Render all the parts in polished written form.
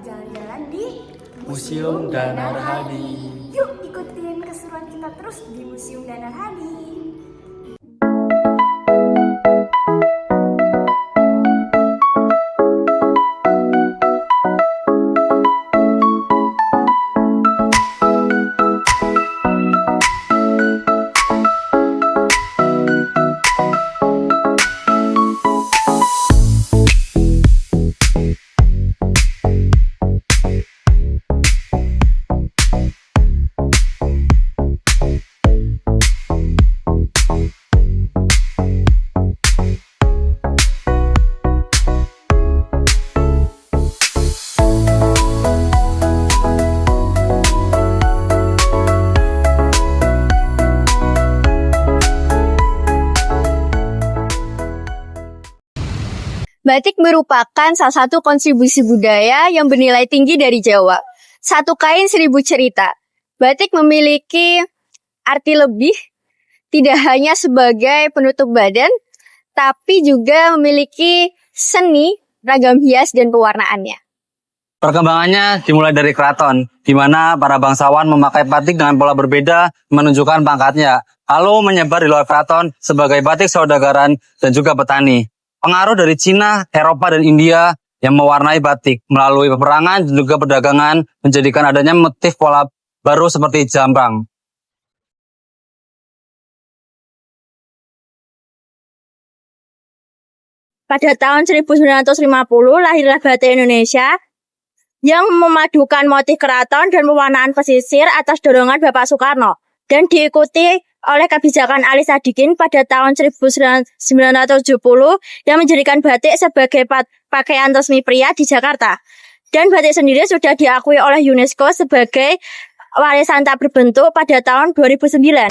jalan-jalan di Museum Danar Hadi. Yuk ikutin keseruan kita terus di Museum Danar Hadi. Batik merupakan salah satu kontribusi budaya yang bernilai tinggi dari Jawa. Satu kain 1000 cerita. Batik memiliki arti lebih, tidak hanya sebagai penutup badan, tapi juga memiliki seni, ragam hias, dan pewarnaannya. Perkembangannya dimulai dari keraton, di mana para bangsawan memakai batik dengan pola berbeda menunjukkan pangkatnya, lalu menyebar di luar keraton sebagai batik saudagaran dan juga petani. Pengaruh dari Cina, Eropa, dan India yang mewarnai batik melalui peperangan dan juga perdagangan menjadikan adanya motif pola baru seperti jambang. Pada tahun 1950 lahirlah Batik Indonesia yang memadukan motif keraton dan pewarnaan pesisir atas dorongan Bapak Soekarno dan diikuti oleh kebijakan Ali Sadikin pada tahun 1970 yang menjadikan batik sebagai pakaian resmi pria di Jakarta. Dan batik sendiri sudah diakui oleh UNESCO sebagai warisan tak berbentuk pada tahun 2009.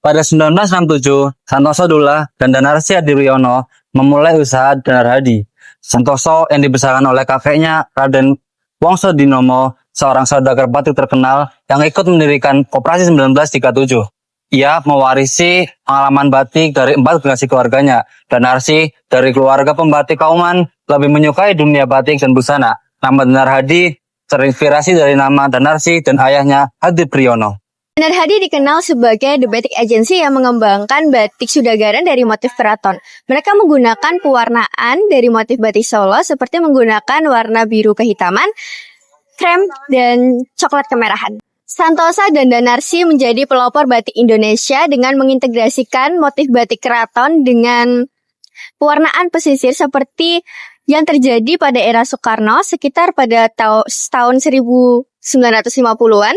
Pada 1967, Santoso Dullah dan Danarsi Hadiwiono memulai usaha Danar Hadi. Santoso yang dibesarkan oleh kakeknya Raden Wongso Dinomo, seorang saudagar batik terkenal yang ikut mendirikan Koperasi 1937. Ia mewarisi pengalaman batik dari 4 generasi keluarganya. Danarsi dari keluarga pembatik Kauman lebih menyukai dunia batik dan busana. Nama Danar Hadi terinspirasi dari nama Danarsi dan ayahnya Hadi Priyono. Danar Hadi dikenal sebagai The Batik Agency yang mengembangkan batik sudagaran dari motif keraton. Mereka menggunakan pewarnaan dari motif batik Solo seperti menggunakan warna biru kehitaman, krem, dan coklat kemerahan. Santosa dan Danarsi menjadi pelopor batik Indonesia dengan mengintegrasikan motif batik keraton dengan pewarnaan pesisir seperti yang terjadi pada era Soekarno sekitar pada tahun 1950-an.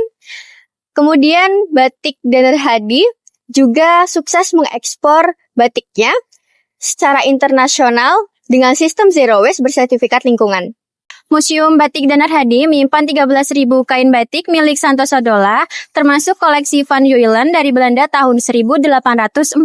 Kemudian batik Danar Hadi juga sukses mengekspor batiknya secara internasional dengan sistem zero waste bersertifikat lingkungan. Museum Batik Danar Hadi menyimpan 13.000 kain batik milik Santoso Dullah, termasuk koleksi Van Huylen dari Belanda tahun 1840.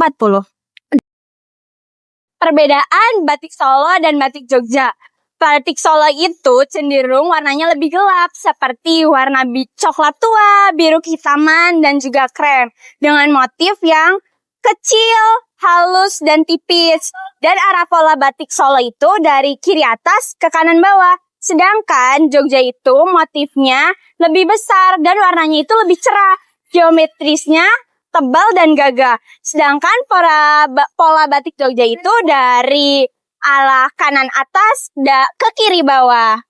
Perbedaan batik Solo dan batik Jogja. Batik Solo itu cenderung warnanya lebih gelap, seperti warna coklat tua, biru kehitaman, dan juga krem, dengan motif yang kecil, halus, dan tipis. Dan arah pola batik Solo itu dari kiri atas ke kanan bawah. Sedangkan Jogja itu motifnya lebih besar dan warnanya itu lebih cerah. Geometrisnya tebal dan gagah. Sedangkan pola batik Jogja itu dari arah kanan atas ke kiri bawah.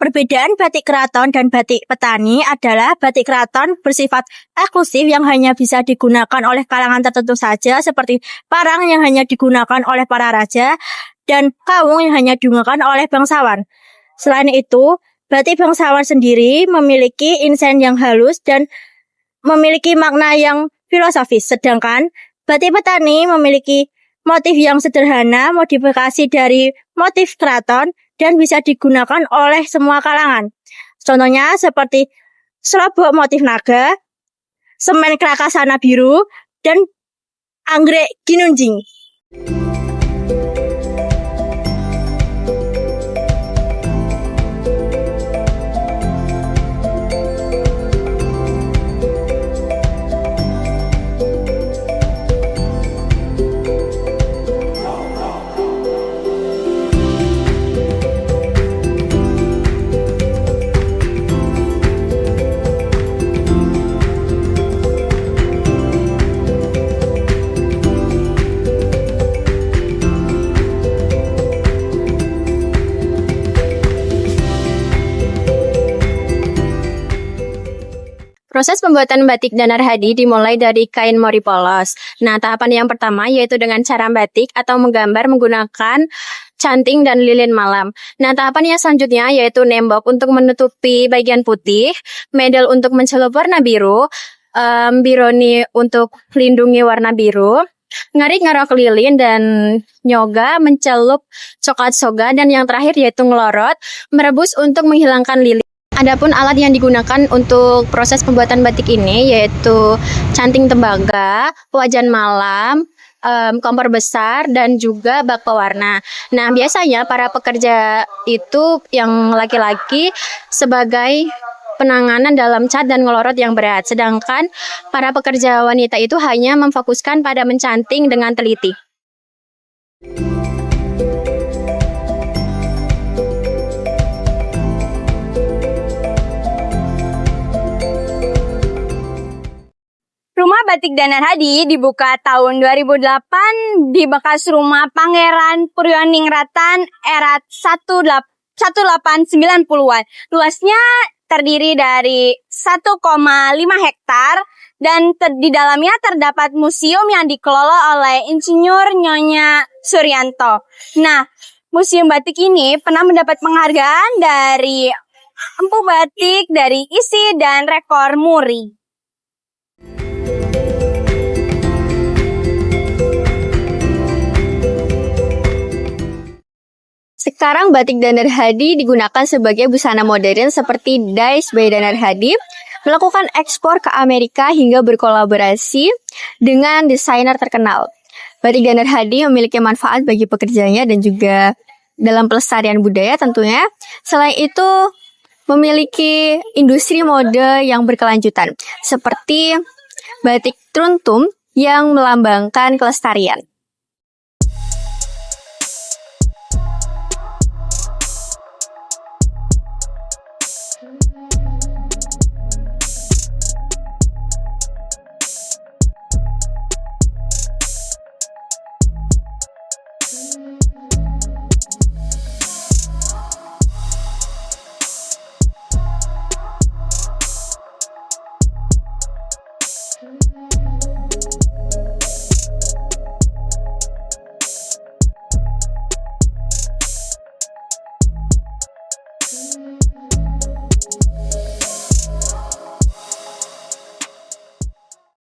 Perbedaan batik keraton dan batik petani adalah batik keraton bersifat eksklusif yang hanya bisa digunakan oleh kalangan tertentu saja, seperti parang yang hanya digunakan oleh para raja dan kawung yang hanya digunakan oleh bangsawan. Selain itu, batik bangsawan sendiri memiliki insen yang halus dan memiliki makna yang filosofis, sedangkan batik petani memiliki motif yang sederhana, modifikasi dari motif keraton, dan bisa digunakan oleh semua kalangan. Contohnya seperti serobok motif naga, semen krakasana biru, dan anggrek ginunjing. Proses pembuatan batik Danar Hadi dimulai dari kain mori polos. Nah, tahapan yang pertama yaitu dengan cara batik atau menggambar menggunakan canting dan lilin malam. Nah, tahapan yang selanjutnya yaitu nembok untuk menutupi bagian putih, medal untuk mencelup warna biru, bironi untuk melindungi warna biru, ngarik ngarok lilin dan nyoga mencelup coklat soga, dan yang terakhir yaitu ngelorot merebus untuk menghilangkan lilin. Adapun alat yang digunakan untuk proses pembuatan batik ini yaitu canting tembaga, wajan malam, kompor besar, dan juga bak pewarna. Nah, biasanya para pekerja itu yang laki-laki sebagai penanganan dalam cat dan ngelorot yang berat, sedangkan para pekerja wanita itu hanya memfokuskan pada mencanting dengan teliti. Rumah Batik Danar Hadi dibuka tahun 2008 di bekas rumah Pangeran Puryoningratan era 1890-an. Luasnya terdiri dari 1,5 hektar dan di dalamnya terdapat museum yang dikelola oleh Insinyur Nyonya Suryanto. Nah, museum batik ini pernah mendapat penghargaan dari Empu Batik, dari ISI, dan Rekor Muri. Sekarang batik Danar Hadi digunakan sebagai busana modern seperti Dies by Danar Hadi, melakukan ekspor ke Amerika hingga berkolaborasi dengan desainer terkenal. Batik Danar Hadi memiliki manfaat bagi pekerjanya dan juga dalam pelestarian budaya tentunya. Selain itu, memiliki industri mode yang berkelanjutan, seperti batik truntum yang melambangkan kelestarian.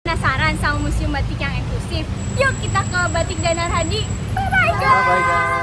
Penasaran sama museum batik yang eksklusif? Yuk kita ke Batik Danar Hadi. Bye-bye guys!